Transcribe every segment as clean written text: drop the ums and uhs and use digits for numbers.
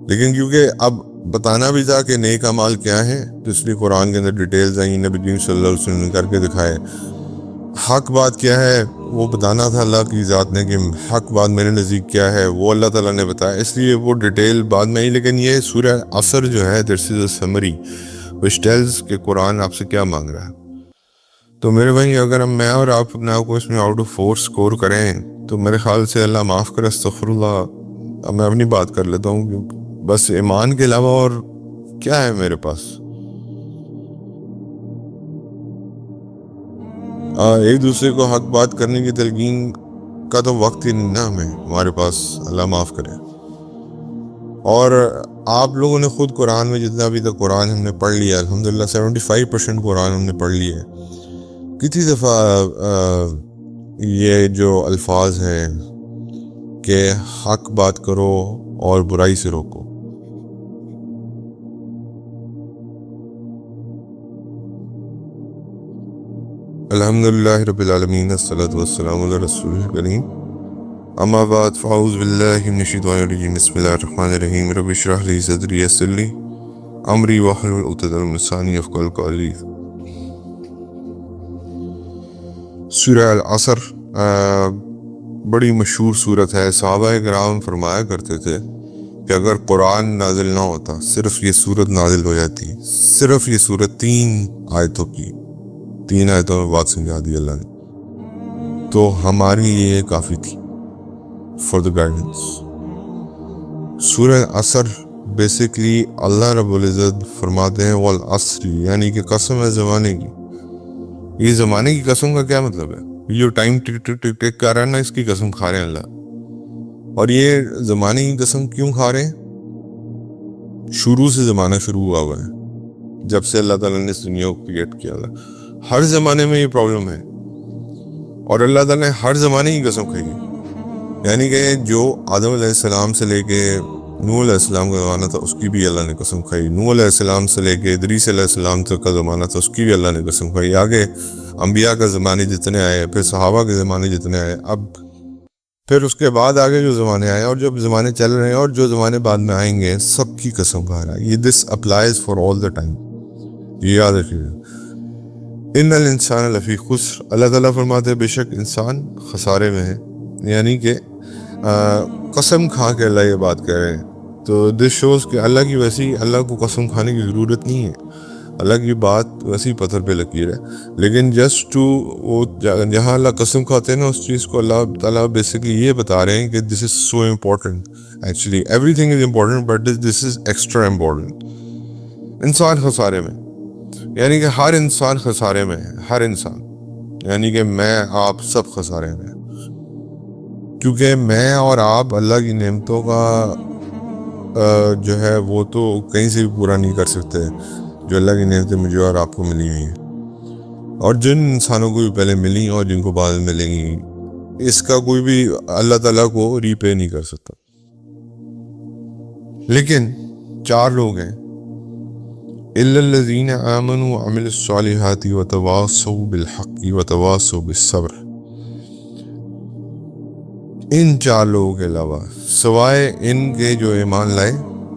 لیکن کیونکہ اب بتانا بھی تھا کہ نیک اعمال کیا ہیں، تو اس لیے قرآن کے اندر ڈیٹیلز آئیں، نبی کریم صلی اللہ علیہ وسلم نے کر کے دکھائے۔ حق بات کیا ہے وہ بتانا تھا اللہ کی ذات نے، کہ حق بات میرے نزدیک کیا ہے وہ اللہ تعالیٰ نے بتایا، اس لیے وہ ڈیٹیل بعد میں آئی۔ لیکن یہ سورہ عصر جو ہے دس از اے سمری which tells کہ قرآن آپ سے کیا مانگ رہا ہے۔ تو میرے بھائی اگر میں اور آپ اپنے آپ کو اس میں آؤٹ آف 4 سکور کریں تو میرے خیال سے اللہ معاف کرے، استغفر اللہ، اب میں اپنی بات کر لیتا ہوں کہ بس ایمان کے علاوہ اور کیا ہے میرے پاس؟ ایک دوسرے کو حق بات کرنے کی تلقین کا تو وقت ہی نہیں نا ہمارے پاس، اللہ معاف کرے۔ اور آپ لوگوں نے خود قرآن میں جتنا ابھی تک قرآن ہم نے پڑھ لیا، الحمدللہ 75% قرآن ہم نے پڑھ لیا ہے۔ کتنی دفعہ یہ جو الفاظ ہیں کہ حق بات کرو اور برائی سے روکو، الحمدللہ رب العالمین، الصلاۃ والسلام علی رسول الکریم، اما بعد فاعوذ باللہ من الشیطان الرجیم، بسم اللہ الرحمن الرحیم، رب اشرح لی صدری یسر لی امری واحلل عقدۃ من لسانی یفقہوا قولی۔ سورہ العصر بڑی مشہور صورت ہے۔ صحابہ کرام فرمایا کرتے تھے کہ اگر قرآن نازل نہ ہوتا، صرف یہ صورت نازل ہو جاتی، صرف یہ صورت 3 آیتوں کی، 3 آیتوں میں بات سمجھا دی اللہ نے، تو ہماری یہ کافی تھی فار دا گائیڈنس۔ سورہ عصر بیسیکلی اللہ رب العزت فرماتے ہیں والعصر، یعنی کہ قسم ہے زمانے کی۔ یہ زمانے کی قسم کا کیا مطلب ہے؟ یہ جو ٹائم ٹک ٹک ٹک ٹک کر رہا ہے نا، اس کی قسم کھا رہے ہیں اللہ۔ اور یہ زمانے کی قسم کیوں کھا رہے ہیں؟ شروع سے زمانہ شروع ہوا ہوا ہے، جب سے اللہ تعالیٰ نے اس دنیا کو کریٹ کیا تھا، ہر زمانے میں یہ پرابلم ہے، اور اللہ تعالیٰ نے ہر زمانے کی قسم کھائی ہے۔ یعنی کہ جو آدم علیہ السلام سے لے کے نوح علیہ السلام کا زمانہ تھا، اس کی بھی اللہ نے قسم کھائی۔ نوح علیہ السلام سے لے کے ادریس علیہ السلام تک کا زمانہ تھا، اس کی بھی اللہ نے قسم کھائی۔ آگے انبیاء کا زمانے جتنے آئے، پھر صحابہ کے زمانے جتنے آئے، اب پھر اس کے بعد آگے جو زمانے آئے اور جو زمانے چل رہے ہیں اور جو زمانے بعد میں آئیں گے، سب کی قسم کھا رہا ہے۔ یہ this applies for all the time, یہ یاد رکھیے۔ ان الانسان لفی خسر، اللہ تعالیٰ فرماتے ہیں بے شک انسان خسارے میں ہے، یعنی کہ قسم کھا کے اللہ یہ بات کہہ رہے ہیں۔ تو دس شوز کہ اللہ کی ویسی اللہ کو قسم کھانے کی ضرورت نہیں ہے، اللہ کی بات ویسی پتھر پہ لکیر ہے، لیکن جسٹ ٹو وہ جہاں اللہ قسم کھاتے ہیں نا، اس چیز کو اللہ تعالیٰ بیسکلی یہ بتا رہے ہیں کہ this is so important, actually everything is important but this is extra important. انسان خسارے میں، یعنی کہ ہر انسان خسارے میں ہے، ہر انسان، یعنی کہ میں آپ سب خسارے میں ہیں، کیونکہ میں اور آپ اللہ کی نعمتوں کا جو ہے وہ تو کہیں سے بھی پورا نہیں کر سکتے، جو اللہ کی نعمتیں مجھے اور آپ کو ملی ہوئی ہیں، اور جن انسانوں کو بھی پہلے ملی اور جن کو بعد میں ملیں گی، اس کا کوئی بھی اللہ تعالیٰ کو ری پے نہیں کر سکتا۔ لیکن 4 لوگ ہیں، الا الذین آمنوا وعملوا الصالحات وتواصوا بالحق وتواصوا بالصبر۔ ان 4 لوگوں کے علاوہ، سوائے ان کے جو ایمان لائے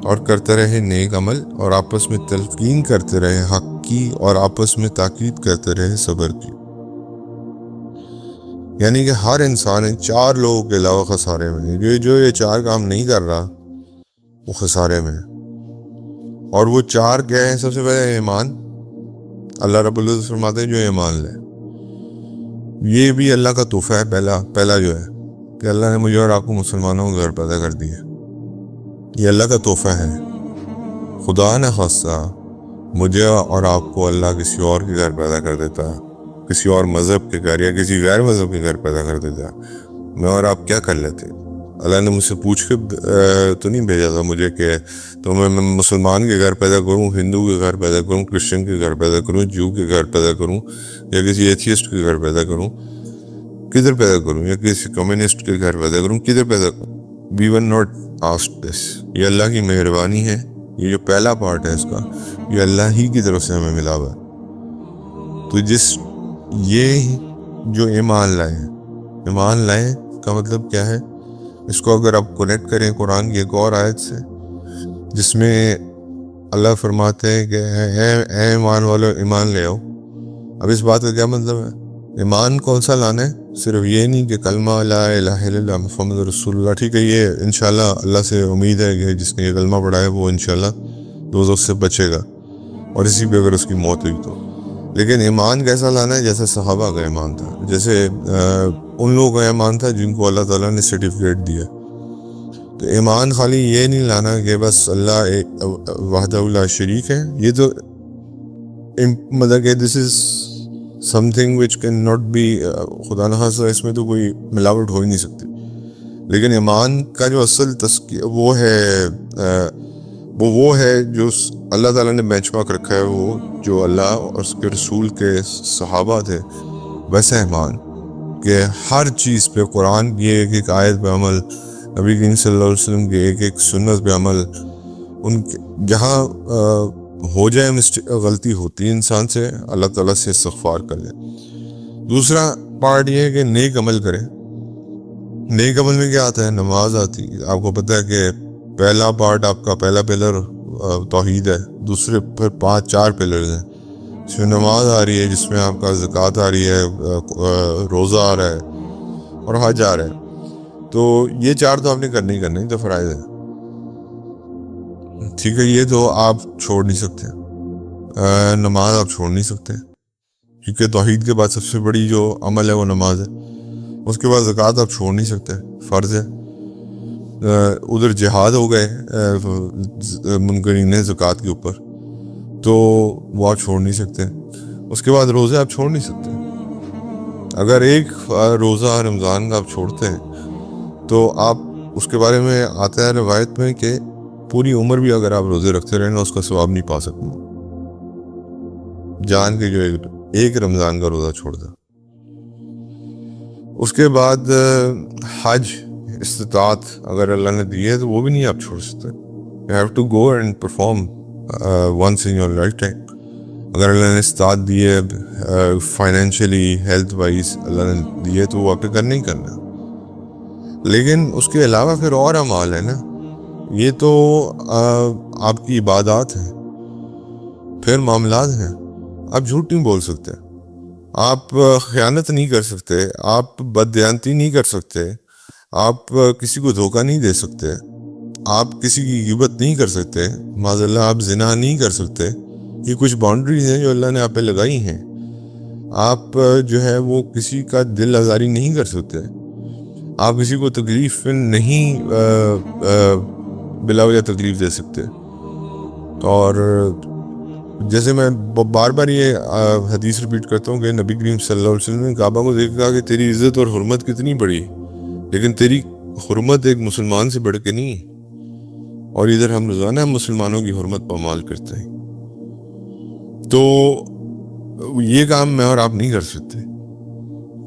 اور کرتے رہے نیک عمل اور آپس میں تلقین کرتے رہے حق کی اور آپس میں تاکید کرتے رہے صبر کی، یعنی کہ ہر انسان ان 4 لوگوں کے علاوہ خسارے میں ہے۔ جو یہ 4 کام نہیں کر رہا وہ خسارے میں ہے، اور وہ 4 کیا ہیں؟ سب سے پہلے ایمان، اللہ رب العزت فرماتے ہیں جو ایمان لے، یہ بھی اللہ کا تحفہ ہے۔ پہلا جو ہے کہ اللہ نے مجھے اور آپ کو مسلمانوں کا گھر پیدا کر دیا، یہ اللہ کا تحفہ ہے۔ خدا نہ خواستہ مجھے اور آپ کو اللہ کسی اور کے گھر پیدا کر دیتا، کسی اور مذہب کے گھر یا کسی غیر مذہب کے گھر پیدا کر دیتا، میں اور آپ کیا کر لیتے؟ اللہ نے مجھ سے پوچھ کے تو نہیں بھیجا تھا مجھے کہ تو میں مسلمان کے گھر پیدا کروں، ہندو کے گھر پیدا کروں، کرسچن کے گھر پیدا کروں، جو کے گھر پیدا کروں، یا کسی ایتھیسٹ کے گھر پیدا کروں، کدھر پیدا کروں، یا کسی کمیونسٹ کے گھر پیدا کروں، کدھر پیدا کروں؟ We were not asked this۔ یہ اللہ کی مہربانی ہے، یہ جو پہلا پارٹ ہے اس کا، یہ اللہ ہی کی طرف سے ہمیں ملا ہوا ہے۔ تو یہ جو ایمان لائیں کا مطلب کیا ہے؟ اس کو اگر آپ کنیکٹ کریں قرآن کی ایک اور آیت سے، جس میں اللہ فرماتے ہیں کہ اے ایمان والو ایمان لے آؤ. اب اس بات کا کیا مطلب ہے؟ ایمان کون سا لانا ہے؟ صرف یہ نہیں کہ کلمہ لا الہ الا اللہ محمد رسول اللہ. ٹھیک ہے، یہ انشاءاللہ اللہ سے امید ہے کہ جس نے یہ کلمہ پڑھا ہے وہ انشاءاللہ دوزخ سے بچے گا، اور اسی پہ اگر اس کی موت ہوئی تو. لیکن ایمان کیسا لانا ہے؟ جیسے صحابہ کا ایمان تھا، جیسے ان لوگوں کا ایمان تھا جن کو اللہ تعالیٰ نے سرٹیفکیٹ دیا. تو ایمان خالی یہ نہیں لانا کہ بس اللہ وحدہ لا شریک ہے. یہ تو مطلب کہ this is something which can not be, خدا نخواستہ اس میں تو کوئی ملاوٹ ہو ہی نہیں سکتی. لیکن ایمان کا جو اصل وہ ہے جو اللہ تعالیٰ نے بینچ مارک رکھا ہے، وہ جو اللہ اور اس کے رسول کے صحابہ تھے ویسا ایمان کہ ہر چیز پہ قرآن کی ایک ایک آیت پہ عمل، نبی کریم صلی اللہ علیہ وسلم کی ایک ایک سنت پہ عمل. ان جہاں ہو جائے غلطی ہوتی ہے انسان سے، اللہ تعالیٰ سے استغفار کر لے. دوسرا پارٹ یہ ہے کہ نیک عمل کرے. نیک عمل میں کیا آتا ہے؟ نماز آتی ہے. آپ کو پتہ ہے کہ پہلا پارٹ آپ کا پہلا پلر توحید ہے، دوسرے پھر 4 پلرز ہیں. اس میں نماز آ رہی ہے، جس میں آپ کا زکوٰۃ آ رہی ہے، روزہ آ رہا ہے، اور حج آ رہا ہے. تو یہ 4 تو آپ نے کرنے ہی کرنے، تو فرائض ہے. ٹھیک ہے، یہ تو آپ چھوڑ نہیں سکتے. نماز آپ چھوڑ نہیں سکتے کیونکہ توحید کے بعد سب سے بڑی جو عمل ہے وہ نماز ہے. اس کے بعد زکوٰۃ آپ چھوڑ نہیں سکتے، فرض ہے. ادھر جہاد ہو گئے منکرین زکوٰۃ کے اوپر، تو وہ آپ چھوڑ نہیں سکتے. اس کے بعد روزے آپ چھوڑ نہیں سکتے. اگر ایک روزہ رمضان کا آپ چھوڑتے ہیں تو آپ اس کے بارے میں آتا ہے روایت میں کہ پوری عمر بھی اگر آپ روزے رکھتے رہے نا اس کا ثواب نہیں پا سکتے، جان کے جو ایک رمضان کا روزہ چھوڑ دا. اس کے بعد حج استطاعت اگر اللہ نے دی ہے تو وہ بھی نہیں آپ چھوڑ سکتے. You have to go and perform once in your lifetime. اگر اللہ نے استطاعت دی ہے فائنینشلی، ہیلتھ وائز اللہ نے دی ہے تو وہ آپ نے کرنا ہی کرنا. لیکن اس کے علاوہ پھر اور اعمال ہیں نا، یہ تو آپ کی عبادات ہیں، پھر معاملات ہیں. آپ جھوٹ نہیں بول سکتے، آپ خیانت نہیں کر سکتے، آپ بددیانتی نہیں کر سکتے، آپ کسی کو دھوکہ نہیں دے سکتے، آپ کسی کی غیبت نہیں کر سکتے، معاذ اللہ آپ زنا نہیں کر سکتے. یہ کچھ باؤنڈریز ہیں جو اللہ نے آپ پہ لگائی ہیں. آپ جو ہے وہ کسی کا دل آزاری نہیں کر سکتے، آپ کسی کو تکلیف نہیں بلا وجہ تکلیف دے سکتے. اور جیسے میں بار بار یہ حدیث ریپیٹ کرتا ہوں کہ نبی کریم صلی اللہ علیہ وسلم نے کعبہ کو دیکھ کہا کہ تیری عزت اور حرمت کتنی بڑی، لیکن تیری حرمت ایک مسلمان سے بڑھ کے نہیں ہے. اور ادھر ہم روزانہ مسلمانوں کی حرمت پامال کرتے ہیں. تو یہ کام میں اور آپ نہیں کر سکتے.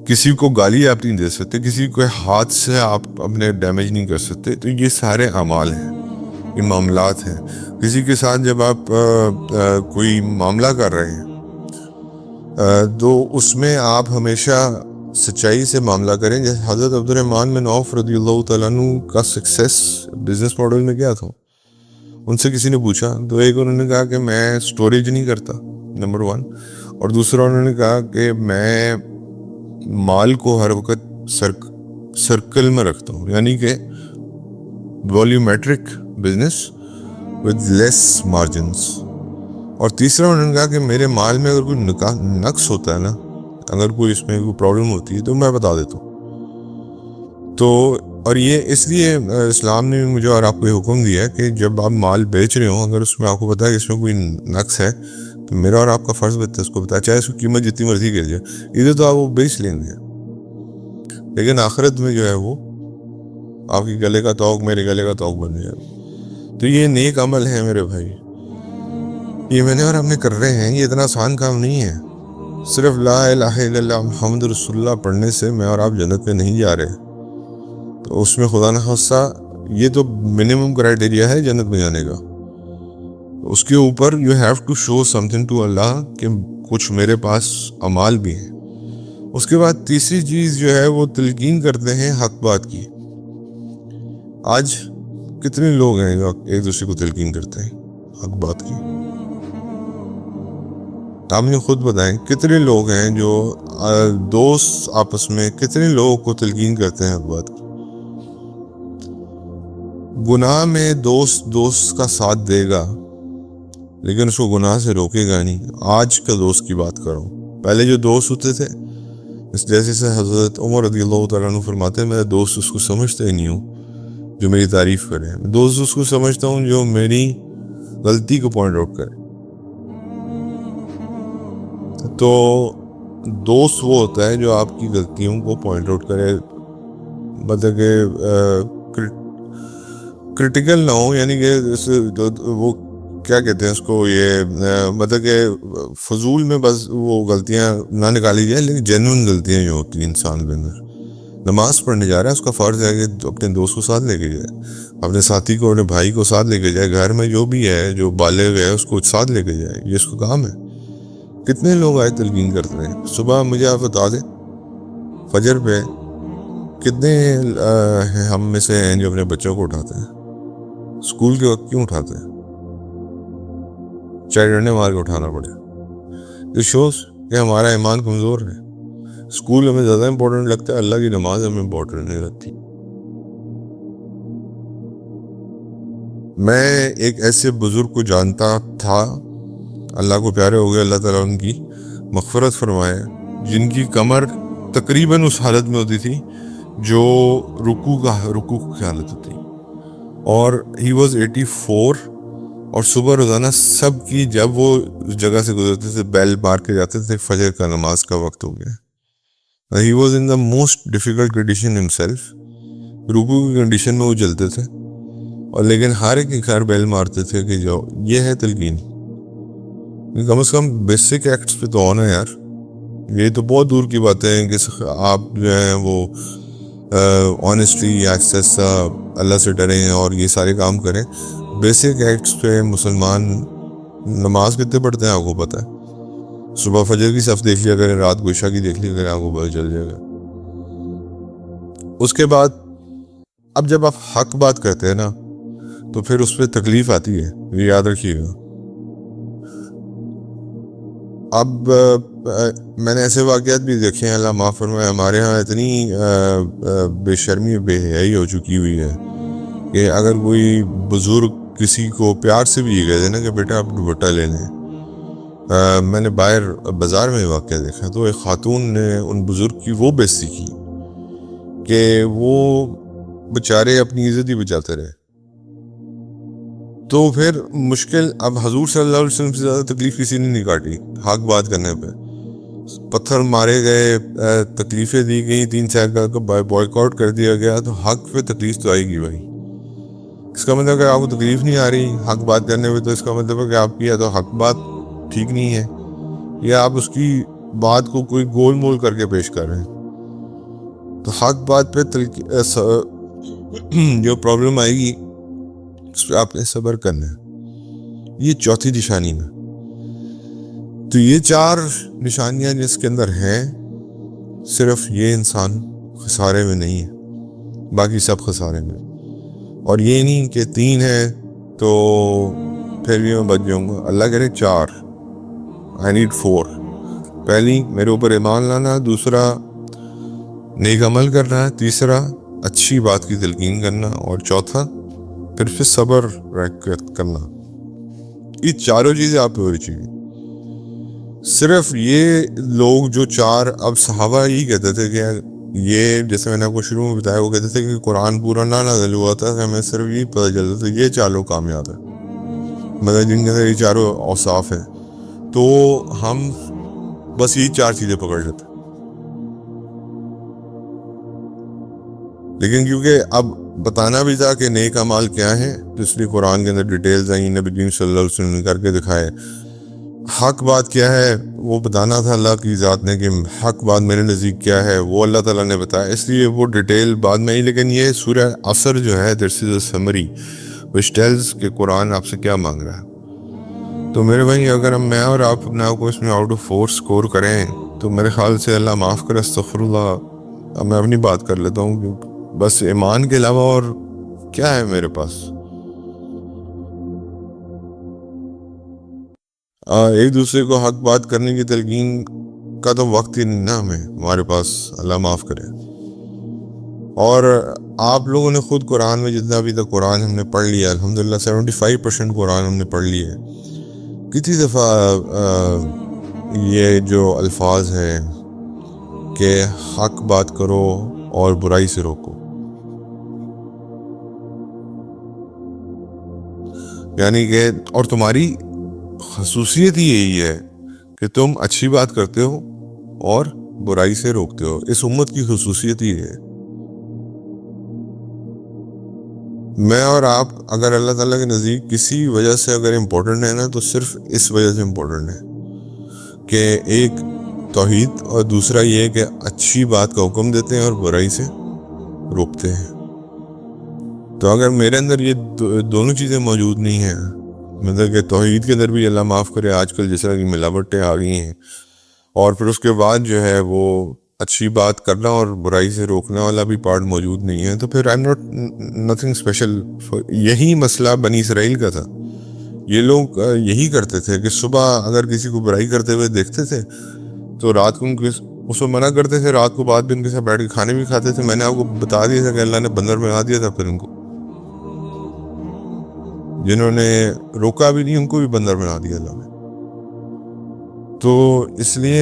کسی کو گالی آپ نہیں دے سکتے، کسی کو ہاتھ سے آپ اپنے ڈیمیج نہیں کر سکتے. تو یہ سارے اعمال ہیں، یہ معاملات ہیں. کسی کے ساتھ جب آپ کوئی معاملہ کر رہے ہیں تو اس میں آپ ہمیشہ سچائی سے معاملہ کریں. جیسے حضرت عبد الرحمن بن عوف رضی اللہ تعالیٰ عنہ کا سکسیس بزنس ماڈل میں کیا تھا؟ ان سے کسی نے پوچھا تو ایک انہوں نے کہا کہ میں سٹوریج نہیں کرتا، نمبر 1. اور دوسرا انہوں نے کہا کہ میں مال کو ہر وقت سرکل میں رکھتا ہوں، یعنی کہ والیومیٹرک بزنس with less margins. اور تیسرا انہوں نے کہا کہ میرے مال میں اگر کوئی نقص ہوتا ہے نا، اگر کوئی اس میں کوئی پرابلم ہوتی ہے تو میں بتا دیتا ہوں. تو اور یہ اس لیے اسلام نے مجھے اور آپ کو یہ حکم دیا ہے کہ جب آپ مال بیچ رہے ہوں، اگر اس میں آپ کو پتا ہے کہ اس میں کوئی نقص ہے تو میرا اور آپ کا فرض بنتا ہے اس کو بتایا، چاہے اس کی قیمت جتنی مرضی گر جائے. ادھر تو آپ وہ بیچ لیں گے، لیکن آخرت میں جو ہے وہ آپ کی گلے کا توق میرے گلے کا توق بن جائے. تو یہ نیک عمل ہے میرے بھائی، یہ میں نے اور ہم نے کر رہے ہیں. یہ اتنا آسان کام نہیں ہے. صرف لا الہ الا اللہ محمد رسول اللہ پڑھنے سے میں اور آپ جنت میں نہیں جا رہے. تو اس میں خدا نخواستہ یہ تو منیمم کرائٹیریا ہے جنت میں جانے کا. اس کے اوپر you have to show something to Allah کہ کچھ میرے پاس اعمال بھی ہیں. اس کے بعد تیسری چیز جو ہے وہ تلقین کرتے ہیں حق بات کی. آج کتنے لوگ ہیں جو ایک دوسرے کو تلقین کرتے ہیں حق بات کی؟ آپ مجھے خود بتائیں کتنے لوگ ہیں جو دوست آپس میں کتنے لوگوں کو تلقین کرتے ہیں حق بات کی؟ گناہ میں دوست کا ساتھ دے گا لیکن اس کو گناہ سے روکے گا نہیں. آج کا دوست کی بات کرو. پہلے جو دوست ہوتے تھے جیسے سے حضرت عمر رضی اللہ تعالیٰ عنہ فرماتے ہیں میرا دوست اس کو سمجھتا ہی نہیں ہوں جو میری تعریف کرے, دوست اس کو سمجھتا ہوں جو میری غلطی کو پوائنٹ آؤٹ کرے. تو دوست وہ ہوتا ہے جو آپ کی غلطیوں کو پوائنٹ آؤٹ کرے, مطلب کہ کرٹیکل نہ ہو, یعنی کہ وہ کیا کہتے ہیں اس کو, یہ مطلب کہ فضول میں بس وہ غلطیاں نہ نکالی جائیں, لیکن جینوئن غلطیاں جو ہوتی ہیں انسان کے اندر. نماز پڑھنے جا رہا ہے اس کا فرض ہے کہ اپنے دوست کو ساتھ لے کے جائے, اپنے ساتھی کو اپنے بھائی کو ساتھ لے کے جائے, گھر میں جو بھی ہے جو بالغ ہے اس کو ساتھ لے کے جائے, یہ اس کا کام ہے. کتنے لوگ آئے تلقین کرتے ہیں. صبح مجھے آپ بتا دیں فجر پہ کتنے ہم میں سے ہیں جو اپنے بچوں کو اٹھاتے ہیں اسکول کے وقت, کیوں اٹھاتے ہیں؟ چاہے ڈنڈے مار کے اٹھانا پڑے. یہ شوز کہ ہمارا ایمان کمزور ہے. اسکول ہمیں زیادہ امپورٹنٹ لگتا ہے, اللہ کی نماز ہمیں امپورٹنٹ نہیں لگتی. میں ایک ایسے بزرگ کو جانتا تھا, اللہ کو پیارے ہو گئے, اللہ تعالیٰ ان کی مغفرت فرمائے, جن کی کمر تقریباً اس حالت میں ہوتی تھی جو رکوع کی حالت ہوتی, اور ہی واز 84, اور صبح روزانہ سب کی جب وہ اس جگہ سے گزرتے تھے بیل مار کے جاتے تھے فجر کا نماز کا وقت ہو گیا. He was in the most difficult condition himself, رکوع کی کنڈیشن میں وہ چلتے تھے, اور لیکن ہر ایک گھر بیل مارتے تھے کہ جاؤ. یہ ہے تلقین. کم از کم بیسک ایکٹس پہ تو ہونا ہے یار. یہ تو بہت دور کی باتیں ہیں کہ آپ جو ہیں وہ آنیسٹلی ایکسیس اللہ سے ڈریں اور یہ سارے کام کریں. بیسک ایکٹس پہ مسلمان نماز کتنے پڑھتے ہیں آپ کو پتہ ہے. صبح فجر کی صف دیکھ لیا کریں, رات کو عشاء کی دیکھ لیا کریں, آپ کو پتہ چل جائے گا. اس کے بعد اب جب آپ حق بات کرتے ہیں نا تو پھر اس پہ تکلیف آتی ہے, یہ یاد رکھیے گا. اب میں نے ایسے واقعات بھی دیکھے ہیں, اللہ معاف فرمائے, ہمارے ہاں اتنی بے شرمی بے حیائی ہو چکی ہوئی ہے کہ اگر کوئی بزرگ کسی کو پیار سے بھی یہ کہہ دے نا کہ بیٹا آپ دوپٹہ لے لیں. میں نے باہر بازار میں واقعہ دیکھا تو ایک خاتون نے ان بزرگ کی وہ بےعزتی کی کہ وہ بیچارے اپنی عزت ہی بچاتے رہے. تو پھر مشکل, اب حضور صلی اللہ علیہ وسلم سے زیادہ تکلیف کسی نے نہیں کاٹی حق بات کرنے پہ. پتھر مارے گئے, تکلیفیں دی گئیں, 3 سال کا بوائیکاٹ کر دیا گیا, تو حق پہ تکلیف تو آئے گی بھائی. اس کا مطلب کہ آپ کو تکلیف نہیں آ رہی حق بات کرنے پہ, تو اس کا مطلب ہے کہ آپ کی یا تو حق بات ٹھیک نہیں ہے یا آپ اس کی بات کو کوئی گول مول کر کے پیش کر رہے ہیں. تو حق بات پہ جو پرابلم آئے گی اس پہ آپ نے صبر کرنا ہے. یہ چوتھی نشانی میں. تو یہ 4 نشانیاں جس کے اندر ہیں, صرف یہ انسان خسارے میں نہیں ہے, باقی سب خسارے میں. اور یہ نہیں کہ 3 ہے تو پھر بھی میں بچ جاؤں گا. اللہ کرے 4, I need 4. پہلی میرے اوپر ایمان لانا, دوسرا نیک عمل کرنا, تیسرا اچھی بات کی تلقین کرنا, اور چوتھا پھر صبر کرنا. یہ 4 چیزیں آپ پہ ہونی چاہیے. صرف یہ لوگ جو 4, اب صحابہ یہی کہتے تھے کہ یہ جیسے میں نے آپ کو شروع میں بتایا, وہ کہتے تھے کہ قرآن پورا نہ نازل ہوا تھا, ہمیں صرف یہی پتہ چلتا تھا یہ 4 لوگ کامیاب ہیں, مطلب جن کے اندر یہ 4 اوصاف ہیں. تو ہم بس یہی 4 چیزیں پکڑ لیتے. لیکن کیونکہ اب بتانا بھی تھا کہ نیک اعمال کیا ہے, تو اس لیے قرآن کے اندر ڈیٹیلز آئیں, نبی کریم صلی اللہ علیہ وسلم نے کر کے دکھائے. حق بات کیا ہے وہ بتانا تھا اللہ کی ذات نے, کہ حق بات میرے نزدیک کیا ہے وہ اللہ تعالیٰ نے بتایا, اس لیے وہ ڈیٹیل بعد میں ہی. لیکن یہ سورہ عصر جو ہے this is a summary which tells کہ قرآن آپ سے کیا مانگ رہا ہے. تو میرے بھائی اگر میں اور آپ اپنے آپ کو اس میں آؤٹ آف 4 سکور کریں تو میرے خیال سے اللہ معاف کرے, استغفر اللہ, اب میں اپنی بات کر لیتا ہوں کہ بس ایمان کے علاوہ اور کیا ہے میرے پاس؟ ایک دوسرے کو حق بات کرنے کی تلقین کا تو وقت ہی نہیں نا ہمارے پاس، اللہ معاف کرے۔ اور آپ لوگوں نے خود قرآن میں جتنا ابھی تک قرآن ہم نے پڑھ لیا، الحمدللہ 75% قرآن ہم نے پڑھ لی ہے، کتنی دفعہ یہ جو الفاظ ہیں کہ حق بات کرو اور برائی سے روکو، یعنی کہ اور تمہاری خصوصیت ہی یہی ہے کہ تم اچھی بات کرتے ہو اور برائی سے روکتے ہو، اس امت کی خصوصیت ہی ہے۔ میں اور آپ اگر اللہ تعالیٰ کے نزدیک کسی وجہ سے اگر امپورٹنٹ ہے نا، تو صرف اس وجہ سے امپورٹنٹ ہے کہ ایک توحید، اور دوسرا یہ کہ اچھی بات کا حکم دیتے ہیں اور برائی سے روکتے ہیں۔ تو اگر میرے اندر یہ دونوں چیزیں موجود نہیں ہیں، مطلب کہ توحید کے اندر بھی اللہ معاف کرے آج کل جس طرح کی ملاوٹیں آ گئی ہیں، اور پھر اس کے بعد جو ہے وہ اچھی بات کرنا اور برائی سے روکنا والا بھی پارٹ موجود نہیں ہے، تو پھر I am not nothing special. یہی مسئلہ بنی اسرائیل کا تھا، یہ لوگ یہی کرتے تھے کہ صبح اگر کسی کو برائی کرتے ہوئے دیکھتے تھے تو رات کو اس کو منع کرتے تھے، رات کو بعد بھی ان کے ساتھ بیٹھ کے کھانے بھی کھاتے تھے۔ میں نے آپ کو بتا دیا تھا کہ اللہ نے بندر بنا دیا تھا، پھر ان کو جنہوں نے روکا بھی نہیں ان کو بھی بندر بنا دیا اللہ نے۔ تو اس لیے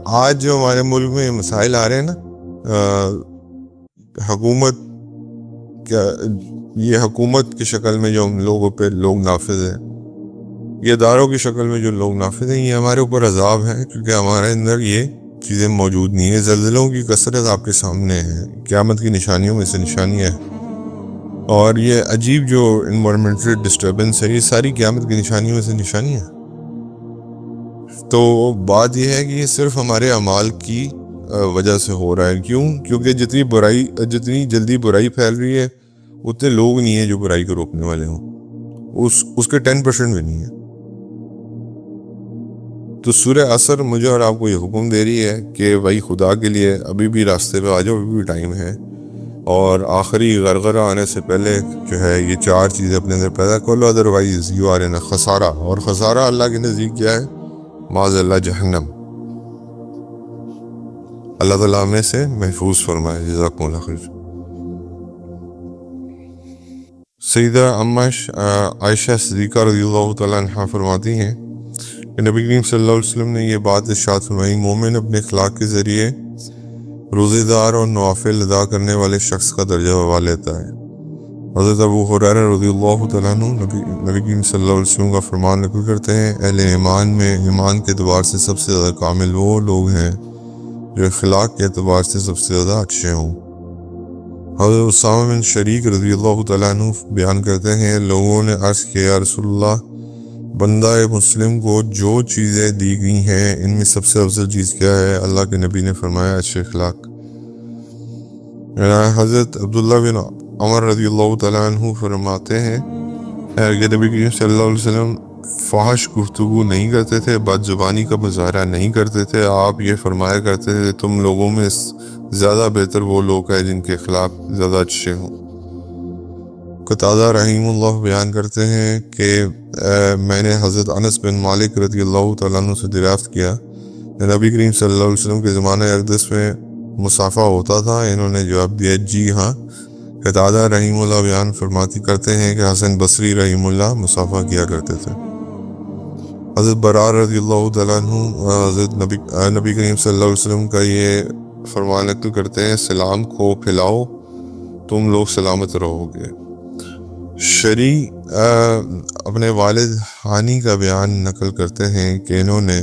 آج جو ہمارے ملک میں مسائل آ رہے ہیں نا، حکومت کیا، یہ حکومت کی شکل میں جو ہم لوگوں پہ لوگ نافذ ہیں، یہ اداروں کی شکل میں جو لوگ نافذ ہیں، یہ ہمارے اوپر عذاب ہے، کیونکہ ہمارے اندر یہ چیزیں موجود نہیں ہیں۔ زلزلوں کی کثرت آپ کے سامنے ہے، قیامت کی نشانیوں میں سے نشانی ہے، اور یہ عجیب جو انوائرمنٹل ڈسٹربنس ہے، یہ ساری قیامت کی نشانیوں میں سے نشانی ہے۔ تو بات یہ ہے کہ یہ صرف ہمارے اعمال کی وجہ سے ہو رہا ہے۔ کیوں؟ کیونکہ جتنی جلدی برائی پھیل رہی ہے، اتنے لوگ نہیں ہیں جو برائی کو روکنے والے ہوں، اس کے 10% بھی نہیں ہے۔ تو سورہ عصر مجھے اور آپ کو یہ حکم دے رہی ہے کہ بھائی خدا کے لیے ابھی بھی راستے پہ آ جاؤ، ابھی بھی ٹائم ہے، اور آخری غرغرہ آنے سے پہلے جو ہے یہ 4 چیزیں اپنے اندر پیدا کر لو، ادروائز یو آر ان خسارہ۔ اور خسارہ اللہ کے نزدیک کیا ہے؟ معاذ اللہ جہنم۔ اللہ تعالیٰ ہمیں سے محفوظ فرمائے۔ جزاکم اللہ خیر۔ سیدہ عائشہ صدیقہ رضی اللہ تعالیٰ عنہ فرماتی ہیں کہ نبی کریم صلی اللہ علیہ وسلم نے یہ بات ارشاد فرمائی، مومن اپنے اخلاق کے ذریعے روزے دار اور نوافل ادا کرنے والے شخص کا درجہ بوا لیتا ہے۔ حضرت ابو ہریرہ رضی اللہ تعالیٰ عنہ نبی کریم صلی اللہ علیہ وسلم کا فرمان نقل کرتے ہیں، اہل ایمان میں ایمان کے اعتبار سے سب سے زیادہ کامل وہ لوگ ہیں جو اخلاق کے اعتبار سے سب سے زیادہ اچھے ہوں۔ حضرت اسامہ بن شریک رضی اللہ تعالیٰ عنہ بیان کرتے ہیں، لوگوں نے عرض کیا یا رسول اللہ، بندہ مسلم کو جو چیزیں دی گئی ہیں ان میں سب سے افضل چیز کیا ہے؟ اللہ کے نبی نے فرمایا اچھے اخلاق۔ حضرت عبداللہ بن عمر رضی اللہ تعالیٰ عنہ فرماتے ہیں کہ نبی کریم صلی اللہ علیہ وسلم فحش گفتگو نہیں کرتے تھے، بد زبانی کا مظاہرہ نہیں کرتے تھے، آپ یہ فرمایا کرتے تھے تم لوگوں میں زیادہ بہتر وہ لوگ ہیں جن کے اخلاق زیادہ اچھے ہوں۔ قتادہ رحیم اللہ بیان کرتے ہیں کہ میں نے حضرت انس بن مالک رضی اللہ تعالیٰ عنہ سے دریافت کیا، نبی کریم صلی اللہ علیہ وسلم کے زمانہ اقدس میں مصافحہ ہوتا تھا؟ انہوں نے جواب دیا جی ہاں۔ قتادہ رحیم اللہ بیان فرماتی کرتے ہیں کہ حسن بصری رحیم اللہ مصافحہ کیا کرتے تھے۔ حضرت برار رضی اللہ تعالیٰ عنہ حضرت نبی کریم صلی اللہ علیہ وسلم کا یہ فرمان نقل کرتے ہیں، سلام کو پھیلاؤ تم لوگ سلامت رہو گے۔ شریع اپنے والد ہانی کا بیان نقل کرتے ہیں کہ انہوں نے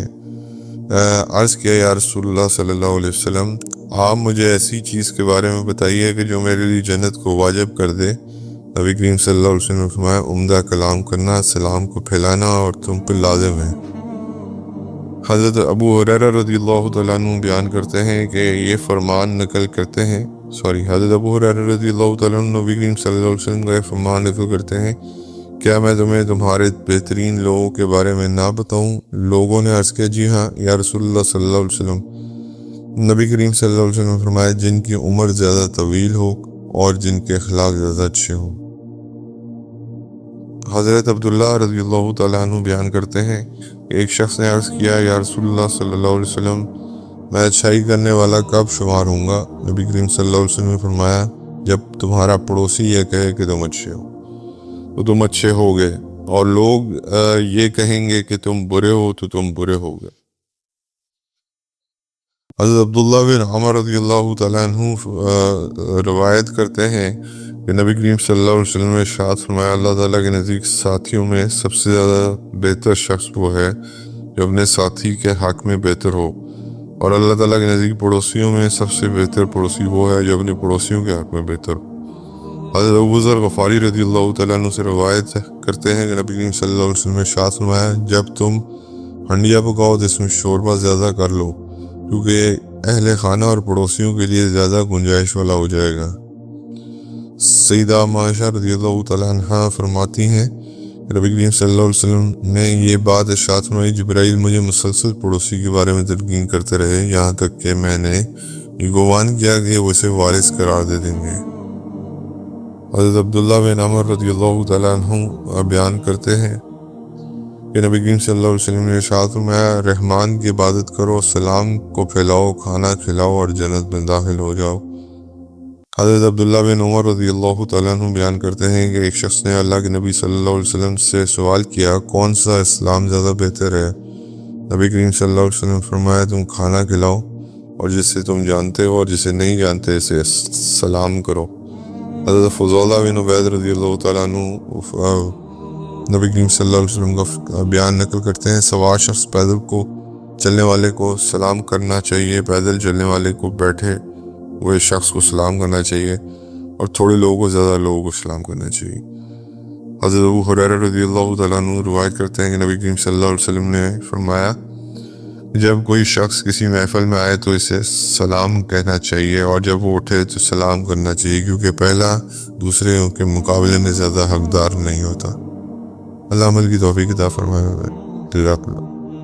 عرض کیا یا رسول اللہ صلی اللہ علیہ وسلم، آپ مجھے ایسی چیز کے بارے میں بتائیے کہ جو میرے لیے جنت کو واجب کر دے۔ نبی کریم صلی اللہ علیہ وسلم نے فرمایا، عمدہ کلام کرنا، سلام کو پھیلانا اور تم پر لازم ہے۔ حضرت ابو ہریرہ رضی اللہ تعالیٰ عنہ بیان کرتے ہیں کہ یہ فرمان نقل کرتے ہیں حضرت ابو ہریرہ رضی اللہ تعالیٰ عنہ نبی کریم صلی اللہ علیہ وسلم کا یہ فرمان نقل کرتے ہیں، کیا میں تمہیں تمہارے بہترین لوگوں کے بارے میں نہ بتاؤں؟ لوگوں نے عرض کیا جی ہاں یا رسول اللہ صلی اللہ علیہ وسلم۔ نبی کریم صلی اللہ علیہ وسلم نے فرمایا، جن کی عمر زیادہ طویل ہو اور جن کے اخلاق زیادہ اچھے ہوں۔ حضرت عبداللہ رضی اللہ تعالیٰ عنہ بیان کرتے ہیں کہ ایک شخص نے عرض کیا، یا رسول اللہ صلی اللہ علیہ وسلم، میں اچھائی کرنے والا کب شمار ہوں گا؟ نبی کریم صلی اللہ علیہ وسلم نے فرمایا، جب تمہارا پڑوسی یہ کہے کہ تم اچھے ہو تو تم اچھے ہو گئے، اور لوگ یہ کہیں گے کہ تم برے ہو تو تم برے ہو گئے۔ حضرت عبداللہ بن عمر رضی اللہ تعالیٰ عنہ روایت کرتے ہیں کہ نبی کریم صلی اللہ علیہ وسلم نے ارشاد فرمایا، اللہ تعالیٰ کے نزدیک ساتھیوں میں سب سے زیادہ بہتر شخص وہ ہے جو اپنے ساتھی کے حق میں بہتر ہو، اور اللہ تعالیٰ کے نزدیک پڑوسیوں میں سب سے بہتر پڑوسی وہ ہے جو اپنے پڑوسیوں کے حق میں بہتر ہو۔ حضرت ابو ذر غفاری رضی اللہ تعالیٰ عنہ سے روایت کرتے ہیں کہ نبی کریم صلی اللہ علیہ وسلم نے ارشاد فرمایا، جب تم ہنڈیا پکاؤ تو اس میں شوربہ زیادہ کر لو، کیونکہ اہل خانہ اور پڑوسیوں کے لیے زیادہ گنجائش والا ہو جائے گا۔ سیدہ عائشہ رضی اللہ تعالیٰ عنہ فرماتی ہیں کہ نبی کریم صلی اللہ علیہ وسلم نے یہ بات ارشاد فرمائی، جبرائیل مجھے مسلسل پڑوسی کے بارے میں تلقین کرتے رہے، یہاں تک کہ میں نے یہ گمان کیا کہ وہ اسے وارث قرار دے دیں گے۔ حضرت عبداللہ بن عمر رضی اللہ تعالیٰ عنہ بیان کرتے ہیں کہ نبی کریم صلی اللہ علیہ وسلم نے ارشاد فرمایا، رحمان کی عبادت کرو، سلام کو پھیلاؤ، کھانا کھلاؤ اور جنت میں داخل ہو جاؤ۔ حضرت عبداللہ بن عمر رضی اللہ تعالیٰ عنہ بیان کرتے ہیں کہ ایک شخص نے اللہ کے نبی صلی اللہ علیہ وسلم سے سوال کیا، کون سا اسلام زیادہ بہتر ہے؟ نبی کریم صلی اللہ علیہ وسلم فرمایا، تم کھانا کھلاؤ اور جسے تم جانتے ہو اور جسے نہیں جانتے اسے سلام کرو۔ حضرت فضالہ بن عبید رضی اللہ تعالیٰ عنہ نبی کریم صلی اللہ علیہ وسلم کا بیان نقل کرتے ہیں، سوار شخص پیدل کو چلنے والے کو سلام کرنا چاہیے، پیدل چلنے والے کو بیٹھے ہوئے شخص کو سلام کرنا چاہیے، اور تھوڑے لوگوں کو زیادہ لوگوں کو سلام کرنا چاہیے۔ حضرت ابو ہریرہ رضی اللہ تعالیٰ عنہ روایت کرتے ہیں کہ نبی کریم صلی اللہ علیہ وسلم نے فرمایا، جب کوئی شخص کسی محفل میں آئے تو اسے سلام کہنا چاہیے، اور جب وہ اٹھے تو سلام کرنا چاہیے، کیونکہ پہلا دوسرے کے مقابلے میں زیادہ حقدار نہیں ہوتا۔ اللہ عمل کی توفیق عطا فرمائے۔